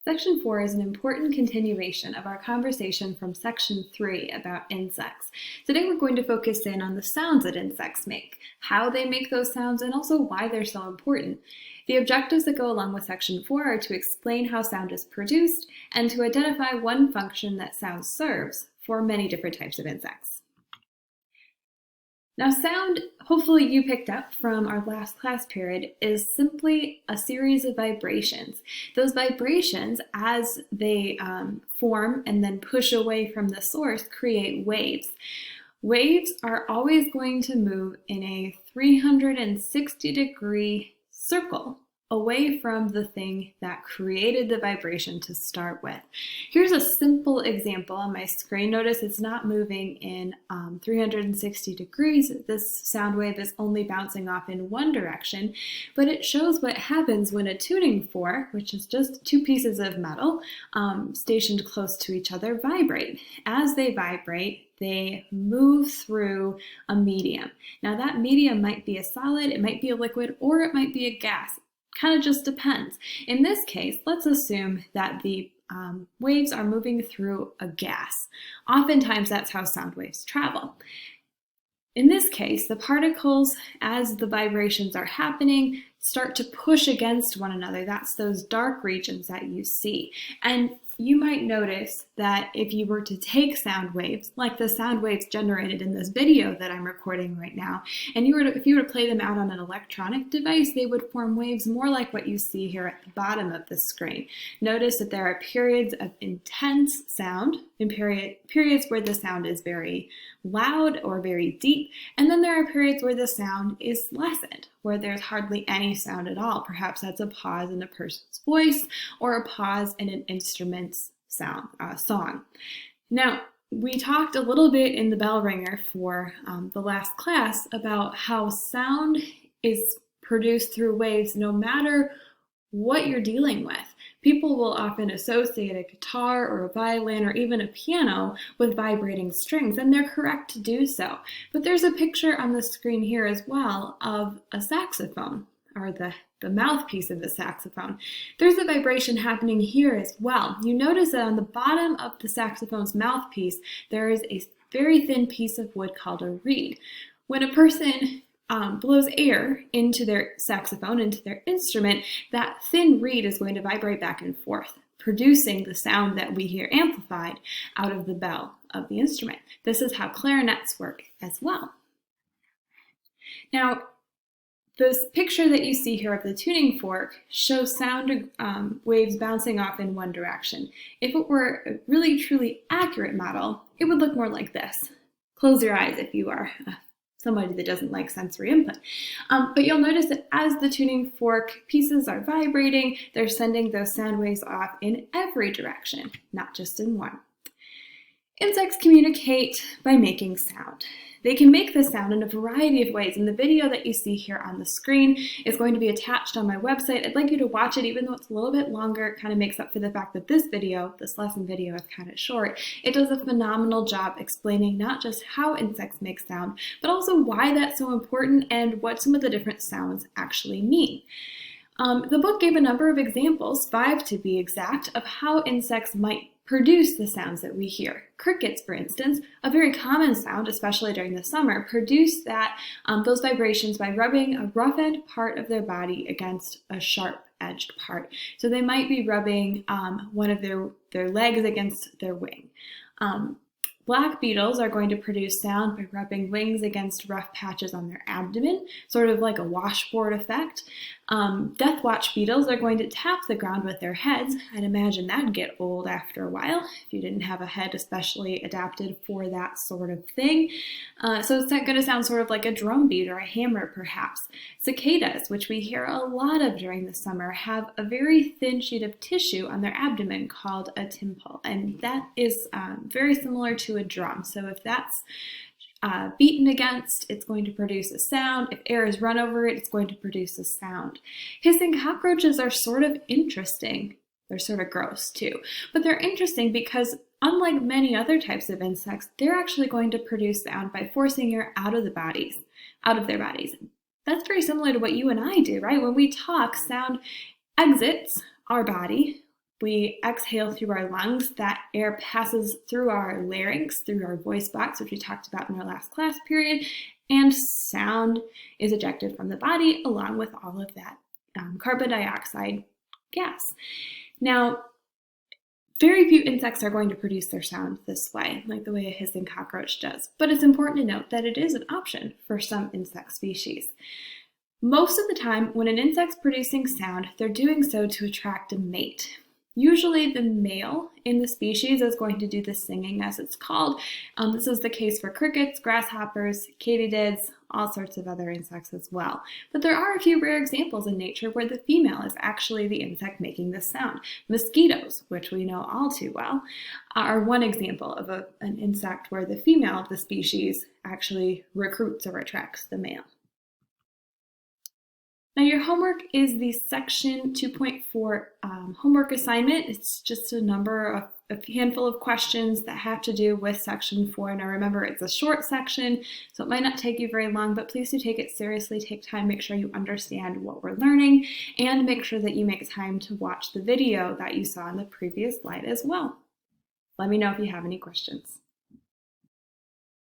Section 4 is an important continuation of our conversation from Section 3 about insects. Today we're going to focus in on the sounds that insects make, how they make those sounds, and also why they're so important. The objectives that go along with Section 4 are to explain how sound is produced and to identify one function that sound serves for many different types of insects. Now, sound, hopefully you picked up from our last class period, is simply a series of vibrations. Those vibrations, as they form and then push away from the source, create waves. Waves are always going to move in a 360-degree circle away from the thing that created the vibration to start with. Here's a simple example on my screen. Notice it's not moving in 360 degrees. This sound wave is only bouncing off in one direction, but it shows what happens when a tuning fork, which is just two pieces of metal stationed close to each other, vibrate. As they vibrate, they move through a medium. Now that medium might be a solid, it might be a liquid, or it might be a gas. Kind of just depends. In this case, let's assume that the waves are moving through a gas. Oftentimes, that's how sound waves travel. In this case, the particles, as the vibrations are happening, start to push against one another. That's those dark regions that you see. And you might notice that if you were to take sound waves, like the sound waves generated in this video that I'm recording right now, and if you were to play them out on an electronic device, they would form waves more like what you see here at the bottom of the screen. Notice that there are periods of intense sound and periods where the sound is very loud or very deep, and then there are periods where the sound is lessened, where there's hardly any sound at all. Perhaps that's a pause in a person's voice or a pause in an instrument's song. Now, we talked a little bit in the bell ringer for the last class about how sound is produced through waves no matter what you're dealing with. People will often associate a guitar or a violin or even a piano with vibrating strings, and they're correct to do so. But there's a picture on the screen here as well of a saxophone, or the mouthpiece of the saxophone. There's a vibration happening here as well. You notice that on the bottom of the saxophone's mouthpiece, there is a very thin piece of wood called a reed. When a person blows air into their saxophone, into their instrument, that thin reed is going to vibrate back and forth, producing the sound that we hear amplified out of the bell of the instrument. This is how clarinets work as well. Now, this picture that you see here of the tuning fork shows sound waves bouncing off in one direction. If it were a really truly accurate model, it would look more like this. Close your eyes if you are somebody that doesn't like sensory input. But you'll notice that as the tuning fork pieces are vibrating, they're sending those sound waves off in every direction, not just in one. Insects communicate by making sound. They can make this sound in a variety of ways, and the video that you see here on the screen is going to be attached on my website. I'd like you to watch it, even though it's a little bit longer. It kind of makes up for the fact that this lesson video, is kind of short. It does a phenomenal job explaining not just how insects make sound, but also why that's so important and what some of the different sounds actually mean. The book gave a number of examples, 5 to be exact, of how insects might produce the sounds that we hear. Crickets, for instance, a very common sound, especially during the summer, produce those vibrations by rubbing a rough-edged part of their body against a sharp-edged part. So they might be rubbing one of their legs against their wing. Black beetles are going to produce sound by rubbing wings against rough patches on their abdomen, sort of like a washboard effect. Death watch beetles are going to tap the ground with their heads. I'd imagine that'd get old after a while if you didn't have a head especially adapted for that sort of thing. So it's not going to sound sort of like a drum beat or a hammer, perhaps. Cicadas, which we hear a lot of during the summer, have a very thin sheet of tissue on their abdomen called a tympal, and that is very similar to a drum. So if that's beaten against, it's going to produce a sound. If air is run over it, it's going to produce a sound. Hissing cockroaches are sort of interesting. They're sort of gross too, but they're interesting because unlike many other types of insects, they're actually going to produce sound by forcing air out of their bodies. That's very similar to what you and I do, right? When we talk, sound exits our body, We exhale through our lungs. That air passes through our larynx, through our voice box, which we talked about in our last class period, and sound is ejected from the body along with all of that carbon dioxide gas. Now, very few insects are going to produce their sound this way, like the way a hissing cockroach does, but it's important to note that it is an option for some insect species. Most of the time, when an insect's producing sound, they're doing so to attract a mate. Usually the male in the species is going to do the singing, as it's called. This is the case for crickets, grasshoppers, katydids, all sorts of other insects as well. But there are a few rare examples in nature where the female is actually the insect making this sound. Mosquitoes, which we know all too well, are one example of an insect where the female of the species actually recruits or attracts the male. Now your homework is the section 2.4 homework assignment. It's just a handful of questions that have to do with section 4. Now remember, it's a short section, so it might not take you very long, but please do take it seriously. Take time, make sure you understand what we're learning, and make sure that you make time to watch the video that you saw in the previous slide as well. Let me know if you have any questions.